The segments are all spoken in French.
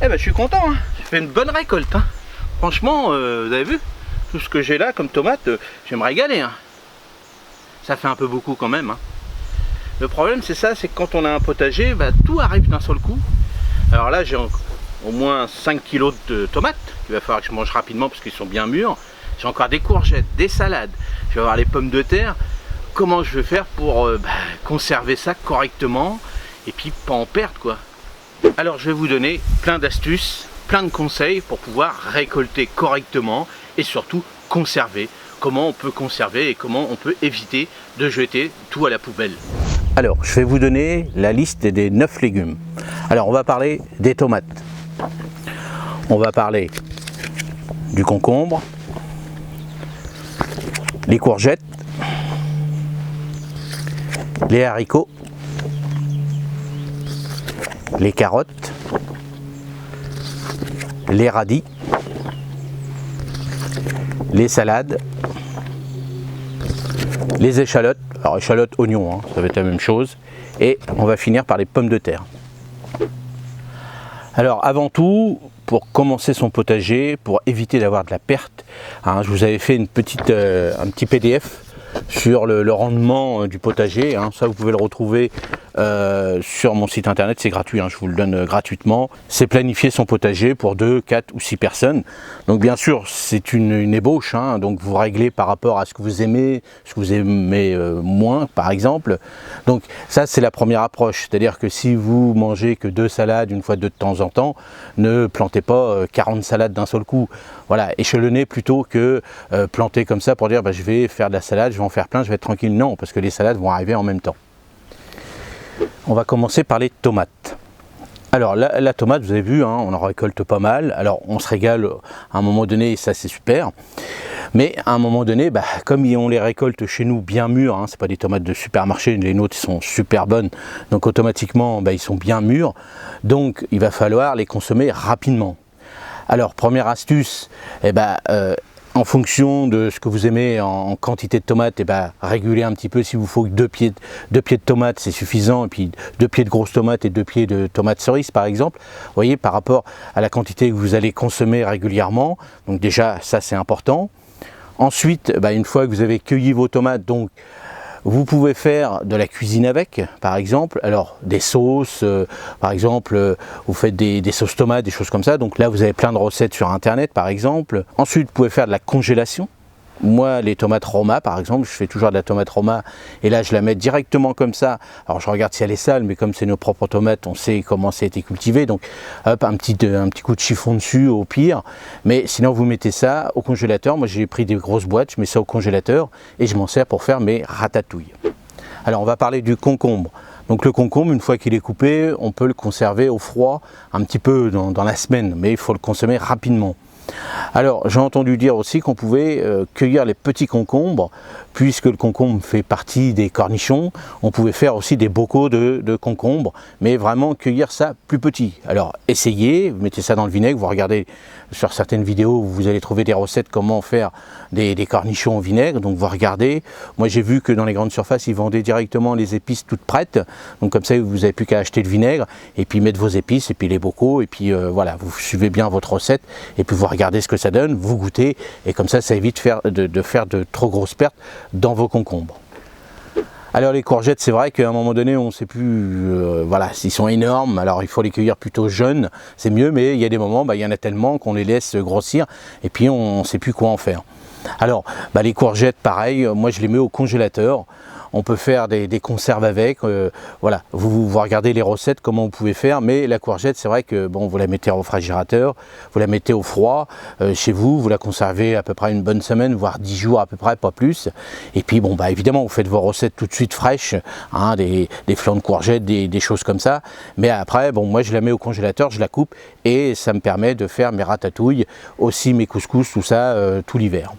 Eh ben je suis content, hein. J'ai fait une bonne récolte, hein. Franchement, vous avez vu tout ce que j'ai là comme tomate, je vais me régaler, hein. Ça fait un peu beaucoup quand même, hein. Le problème c'est ça, c'est que quand on a un potager, bah, tout arrive d'un seul coup. Alors là j'ai au moins 5 kilos de tomates qu'il va falloir que je mange rapidement parce qu'ils sont bien mûrs. J'ai encore des courgettes, des salades, je vais avoir les pommes de terre. Comment je vais faire pour conserver ça correctement et puis pas en perdre, quoi. Alors je vais vous donner plein d'astuces, plein de conseils pour pouvoir récolter correctement et surtout conserver. Comment on peut conserver et comment on peut éviter de jeter tout à la poubelle. Alors je vais vous donner la liste des 9 légumes. Alors on va parler des tomates. On va parler du concombre, les courgettes, les haricots, les carottes, les radis, les salades, les échalotes, alors échalotes, oignons, hein, ça va être la même chose, et on va finir par les pommes de terre. Alors avant tout, pour commencer son potager, pour éviter d'avoir de la perte, hein, je vous avais fait un petit PDF sur le rendement du potager, hein. Ça vous pouvez le retrouver sur mon site internet, c'est gratuit, hein, je vous le donne gratuitement. C'est planifier son potager pour 2, 4 ou 6 personnes. Donc bien sûr c'est une ébauche, hein, donc vous réglez par rapport à ce que vous aimez, ce que vous aimez moins par exemple. Donc ça c'est la première approche, c'est-à-dire que si vous mangez que 2 salades une fois de temps en temps, ne plantez pas 40 salades d'un seul coup. Voilà, échelonnez plutôt que planter comme ça pour dire bah, je vais faire de la salade, je vais en faire plein, je vais être tranquille. Non, parce que les salades vont arriver en même temps. On va commencer par les tomates. Alors la tomate, vous avez vu, hein, on en récolte pas mal. Alors on se régale à un moment donné, ça c'est super. Mais à un moment donné, bah, comme on les récolte chez nous bien mûrs, hein, c'est pas des tomates de supermarché, les nôtres sont super bonnes, donc automatiquement bah, ils sont bien mûrs. Donc il va falloir les consommer rapidement. Alors première astuce, eh ben, en fonction de ce que vous aimez en quantité de tomates, et ben, régulez un petit peu. S'il vous faut que 2 pieds de tomates, c'est suffisant, et puis 2 pieds de grosses tomates et 2 pieds de tomates cerises par exemple. Vous voyez, par rapport à la quantité que vous allez consommer régulièrement. Donc déjà, ça c'est important. Ensuite, bah, une fois que vous avez cueilli vos tomates, donc vous pouvez faire de la cuisine avec, par exemple, alors des sauces, par exemple, vous faites des sauces tomates, des choses comme ça, donc là vous avez plein de recettes sur internet par exemple. Ensuite vous pouvez faire de la congélation. Moi les tomates Roma par exemple, je fais toujours de la tomate Roma et là je la mets directement comme ça. Alors je regarde si elle est sale, mais comme c'est nos propres tomates, on sait comment ça a été cultivé, donc hop, un petit coup de chiffon dessus au pire. Mais sinon vous mettez ça au congélateur. Moi j'ai pris des grosses boîtes, je mets ça au congélateur et je m'en sers pour faire mes ratatouilles. Alors on va parler du concombre. Donc le concombre, une fois qu'il est coupé, on peut le conserver au froid un petit peu dans la semaine, mais il faut le consommer rapidement. Alors j'ai entendu dire aussi qu'on pouvait cueillir les petits concombres, puisque le concombre fait partie des cornichons. On pouvait faire aussi des bocaux de concombres, mais vraiment cueillir ça plus petit. Alors essayez, vous mettez ça dans le vinaigre, vous regardez sur certaines vidéos, vous allez trouver des recettes comment faire des cornichons au vinaigre, donc vous regardez. Moi j'ai vu que dans les grandes surfaces ils vendaient directement les épices toutes prêtes, donc comme ça vous n'avez plus qu'à acheter le vinaigre et puis mettre vos épices et puis les bocaux et puis voilà, vous suivez bien votre recette et puis vous regardez ce que ça donne, vous goûtez et comme ça évite de faire de trop grosses pertes dans vos concombres. Alors les courgettes, c'est vrai qu'à un moment donné on ne sait plus, voilà, s'ils sont énormes, alors il faut les cueillir plutôt jeunes, c'est mieux, mais il y a des moments, il y en a tellement qu'on les laisse grossir et puis on ne sait plus quoi en faire. Alors les courgettes pareil, moi je les mets au congélateur. On peut faire des conserves avec, voilà, vous regardez les recettes, comment vous pouvez faire, mais la courgette, c'est vrai que bon, vous la mettez au réfrigérateur, vous la mettez au froid, chez vous, vous la conservez à peu près une bonne semaine, voire 10 jours à peu près, pas plus. Et puis bon, évidemment, vous faites vos recettes tout de suite fraîches, hein, des flancs de courgettes, des choses comme ça. Mais après, bon, moi je la mets au congélateur, je la coupe et ça me permet de faire mes ratatouilles, aussi mes couscous, tout ça, tout l'hiver.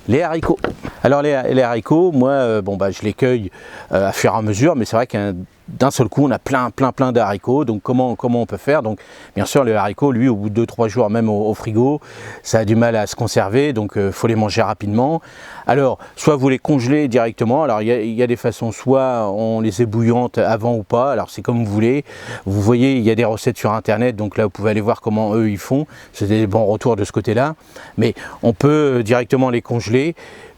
Les haricots. Alors les haricots, moi, je les cueille à fur et à mesure, mais c'est vrai qu'un d'un seul coup on a plein d'haricots. Donc comment on peut faire? Donc bien sûr le haricot, lui, au bout de 2-3 jours même au frigo, ça a du mal à se conserver, donc faut les manger rapidement. Alors soit vous les congelez directement, alors il y a des façons, soit on les ébouillantes avant ou pas, alors c'est comme vous voulez. Vous voyez, il y a des recettes sur internet, donc là vous pouvez aller voir comment eux ils font, c'est des bons retours de ce côté là, mais on peut directement les congeler.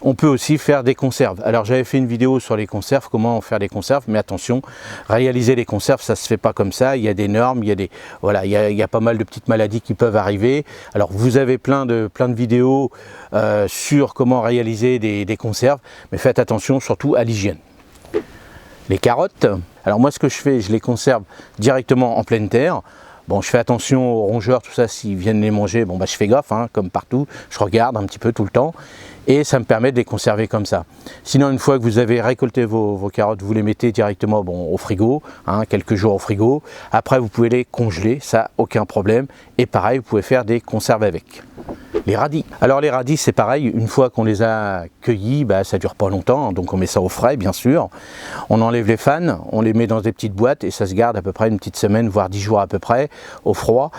On peut aussi faire des conserves. Alors j'avais fait une vidéo sur les conserves, comment faire des conserves, mais attention, réaliser les conserves, ça se fait pas comme ça. Il y a des normes, il y a des, voilà, il y a pas mal de petites maladies qui peuvent arriver. Alors vous avez plein de vidéos sur comment réaliser des conserves, mais faites attention surtout à l'hygiène. Les carottes, alors moi ce que je fais, je les conserve directement en pleine terre. Bon, je fais attention aux rongeurs, tout ça, s'ils viennent les manger, bon bah je fais gaffe, hein, comme partout, je regarde un petit peu tout le temps, et ça me permet de les conserver comme ça. Sinon, une fois que vous avez récolté vos carottes, vous les mettez directement au frigo, hein, quelques jours au frigo. Après, vous pouvez les congeler, ça, aucun problème. Et pareil, vous pouvez faire des conserves avec. Les radis. Alors les radis, c'est pareil, une fois qu'on les a cueillis, bah, ça dure pas longtemps, donc on met ça au frais, bien sûr. On enlève les fans, on les met dans des petites boîtes et ça se garde à peu près une petite semaine, voire 10 jours à peu près, au froid.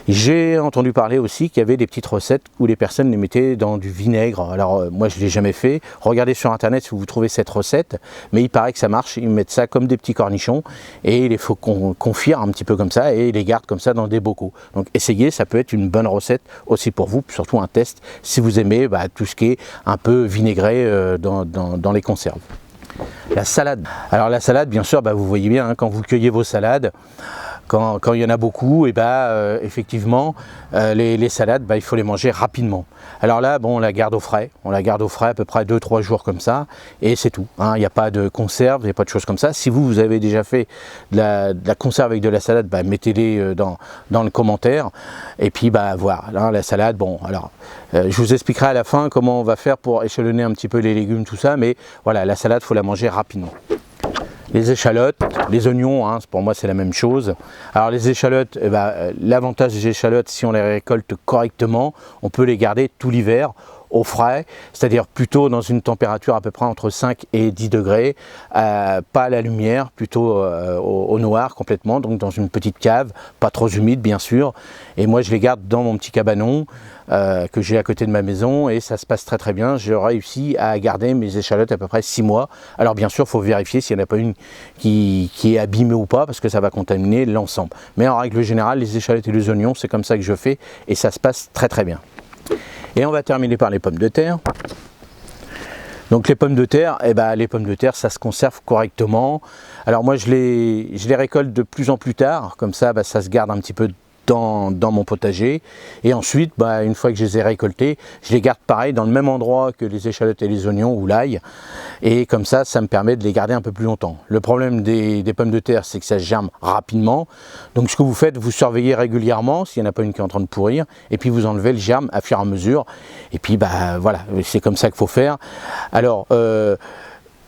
J'ai entendu parler aussi qu'il y avait des petites recettes où les personnes les mettaient dans du vinaigre. Alors moi, je l'ai jamais fait. Regardez sur internet si vous trouvez cette recette, mais il paraît que ça marche. Ils mettent ça comme des petits cornichons et il faut qu'on confire un petit peu comme ça et ils les gardent comme ça dans des bocaux. Donc essayez, ça peut être une bonne recette aussi pour vous, surtout un test si vous aimez tout ce qui est un peu vinaigré dans les conserves. La salade. Alors la salade, bien sûr, vous voyez bien, hein, quand vous cueillez vos salades, quand il y en a beaucoup, et effectivement, les salades, il faut les manger rapidement. Alors là, bon, on la garde au frais à peu près 2-3 jours comme ça, et c'est tout. Hein, il n'y a pas de conserve, il n'y a pas de choses comme ça. Si vous avez déjà fait de la conserve avec de la salade, mettez-les dans le commentaire. Et puis, voilà, hein, la salade, bon, alors, je vous expliquerai à la fin comment on va faire pour échelonner un petit peu les légumes, tout ça, mais voilà, la salade, il faut la manger rapidement. Les échalotes, les oignons, hein, pour moi c'est la même chose. Alors les échalotes, l'avantage des échalotes, si on les récolte correctement, on peut les garder tout l'hiver au frais, c'est-à-dire plutôt dans une température à peu près entre 5 et 10 degrés, pas à la lumière, plutôt au noir complètement, donc dans une petite cave, pas trop humide bien sûr, et moi je les garde dans mon petit cabanon que j'ai à côté de ma maison et ça se passe très bien. J'ai réussi à garder mes échalotes à peu près 6 mois. Alors bien sûr, il faut vérifier s'il n'y en a pas une qui est abîmée ou pas, parce que ça va contaminer l'ensemble. Mais en règle générale, les échalotes et les oignons, c'est comme ça que je fais et ça se passe très bien. Et on va terminer par les pommes de terre. Donc les pommes de terre, ça se conserve correctement. Alors moi je les récolte de plus en plus tard, comme ça ça se garde un petit peu dans mon potager, et ensuite une fois que je les ai récoltés, je les garde pareil dans le même endroit que les échalotes et les oignons ou l'ail, et comme ça me permet de les garder un peu plus longtemps. Le problème des pommes de terre, c'est que ça germe rapidement, donc ce que vous faites, vous surveillez régulièrement s'il n'y en a pas une qui est en train de pourrir, et puis vous enlevez le germe à fur et à mesure, et puis voilà, c'est comme ça qu'il faut faire. Alors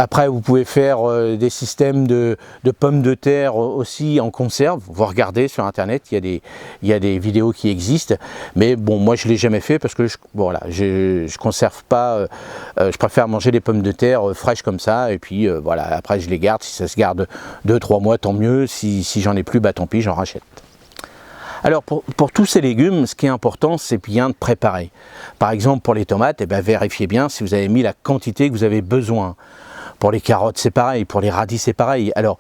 après, vous pouvez faire des systèmes de pommes de terre aussi en conserve. Vous regardez sur internet, il y a des vidéos qui existent. Mais bon, moi je ne l'ai jamais fait parce que je conserve pas. Je préfère manger des pommes de terre fraîches comme ça. Et puis voilà, après je les garde. Si ça se garde 2-3 mois, tant mieux. Si j'en ai plus, tant pis, j'en rachète. Alors pour tous ces légumes, ce qui est important, c'est bien de préparer. Par exemple, pour les tomates, vérifiez bien si vous avez mis la quantité que vous avez besoin. Pour les carottes, c'est pareil. Pour les radis, c'est pareil. Alors,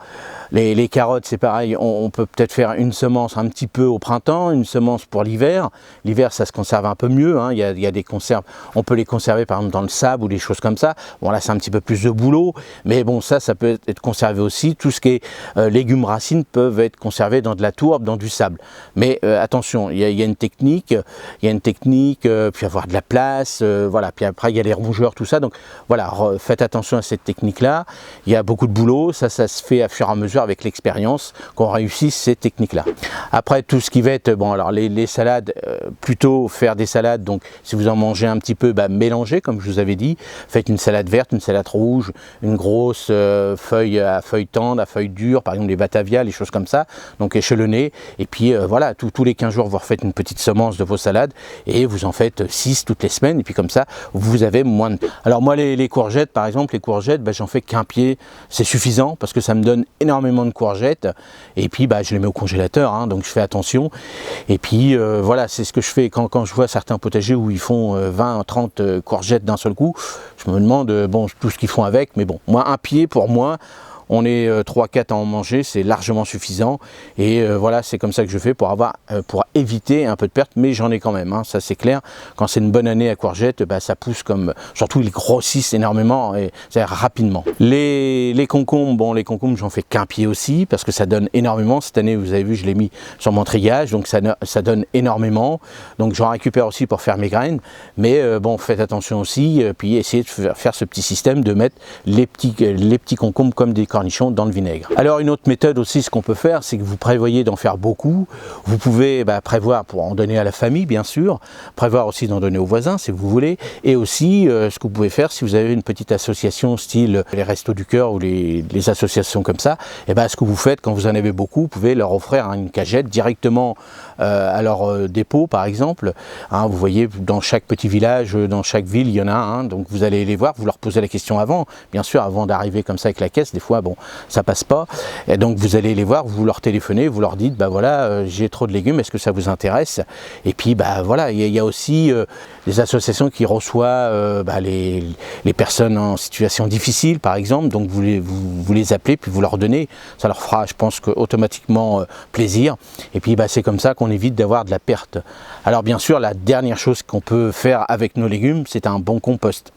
les carottes, c'est pareil. On peut peut-être faire une semence un petit peu au printemps, une semence pour l'hiver. L'hiver, ça se conserve un peu mieux. Hein. Il y a des conserves. On peut les conserver, par exemple, dans le sable ou des choses comme ça. Bon, là, c'est un petit peu plus de boulot. Mais bon, ça peut être conservé aussi. Tout ce qui est légumes racines peuvent être conservés dans de la tourbe, dans du sable. Mais attention, il y a une technique. Puis avoir de la place. Voilà. Puis après, il y a les rongeurs, tout ça. Donc, voilà, faites attention à cette technique-là. Il y a beaucoup de boulot. Ça se fait à fur et à mesure avec l'expérience qu'on réussisse ces techniques-là. Après, tout ce qui va être, alors les salades, plutôt faire des salades, donc si vous en mangez un petit peu, mélangez, comme je vous avais dit. Faites une salade verte, une salade rouge, une grosse feuille à feuilles tendres, à feuilles dures, par exemple les batavia, les choses comme ça, donc échelonnées. Et puis voilà, tous les 15 jours, vous refaites une petite semence de vos salades et vous en faites 6 toutes les semaines. Et puis comme ça, vous avez moins de... Alors moi, les courgettes, par exemple, j'en fais qu'un pied, c'est suffisant parce que ça me donne énormément de courgettes. Et puis je les mets au congélateur, hein, donc je fais attention. Et puis voilà, c'est ce que je fais quand je vois certains potagers où ils font 20, 30 courgettes d'un seul coup. Je me demande bon, tout ce qu'ils font avec, mais bon, moi un pied pour moi, on est 3-4 à en manger, c'est largement suffisant. Et voilà, c'est comme ça que je fais pour éviter un peu de perte, mais j'en ai quand même, hein, ça c'est clair. Quand c'est une bonne année à courgettes, ça pousse comme, surtout ils grossissent énormément et c'est-à-dire rapidement. Les concombres, bon les concombres j'en fais qu'un pied aussi parce que ça donne énormément. Cette année vous avez vu, je l'ai mis sur mon triage, donc ça donne énormément. Donc j'en récupère aussi pour faire mes graines, mais bon faites attention aussi, puis essayez de faire ce petit système de mettre les petits concombres comme des cornichons dans le vinaigre. Alors une autre méthode aussi, ce qu'on peut faire, c'est que vous prévoyez d'en faire beaucoup. Vous pouvez prévoir pour en donner à la famille, bien sûr, prévoir aussi d'en donner aux voisins si vous voulez, et aussi ce que vous pouvez faire si vous avez une petite association style les Restos du Cœur ou les associations comme ça, et ce que vous faites quand vous en avez beaucoup, vous pouvez leur offrir une cagette directement à leur dépôt par exemple. Hein, vous voyez, dans chaque petit village, dans chaque ville, il y en a un, donc vous allez les voir, vous leur posez la question avant, bien sûr, avant d'arriver comme ça avec la caisse, des fois, bon, ça passe pas, et donc vous allez les voir, vous leur téléphonez, vous leur dites, voilà, j'ai trop de légumes, est-ce que ça vous intéresse? Et puis, voilà, il y a aussi des associations qui reçoivent les personnes en situation difficile, par exemple, donc vous les appelez, puis vous leur donnez, ça leur fera, je pense, automatiquement plaisir, et puis c'est comme ça qu'on évite d'avoir de la perte. Alors bien sûr, la dernière chose qu'on peut faire avec nos légumes, c'est un bon compost.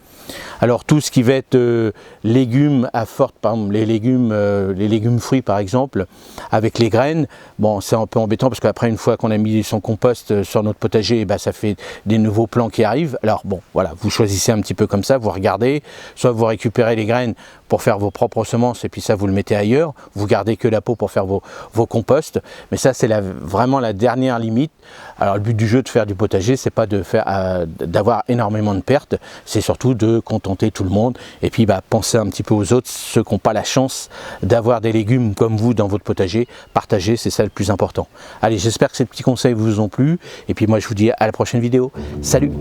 Alors tout ce qui va être légumes à forte, par exemple les légumes fruits par exemple, avec les graines, bon c'est un peu embêtant parce qu'après une fois qu'on a mis son compost sur notre potager, ça fait des nouveaux plants qui arrivent. Alors bon voilà, vous choisissez un petit peu comme ça, vous regardez, soit vous récupérez les graines pour faire vos propres semences et puis ça vous le mettez ailleurs, vous gardez que la peau pour faire vos composts, mais ça c'est vraiment la dernière limite. Alors le but du jeu de faire du potager, c'est pas d'avoir énormément de pertes, c'est surtout de contenter tout le monde et puis pensez un petit peu aux autres, ceux qui n'ont pas la chance d'avoir des légumes comme vous dans votre potager. Partagez, c'est ça le plus important. Allez, j'espère que ces petits conseils vous ont plu et puis moi je vous dis à la prochaine vidéo. Salut!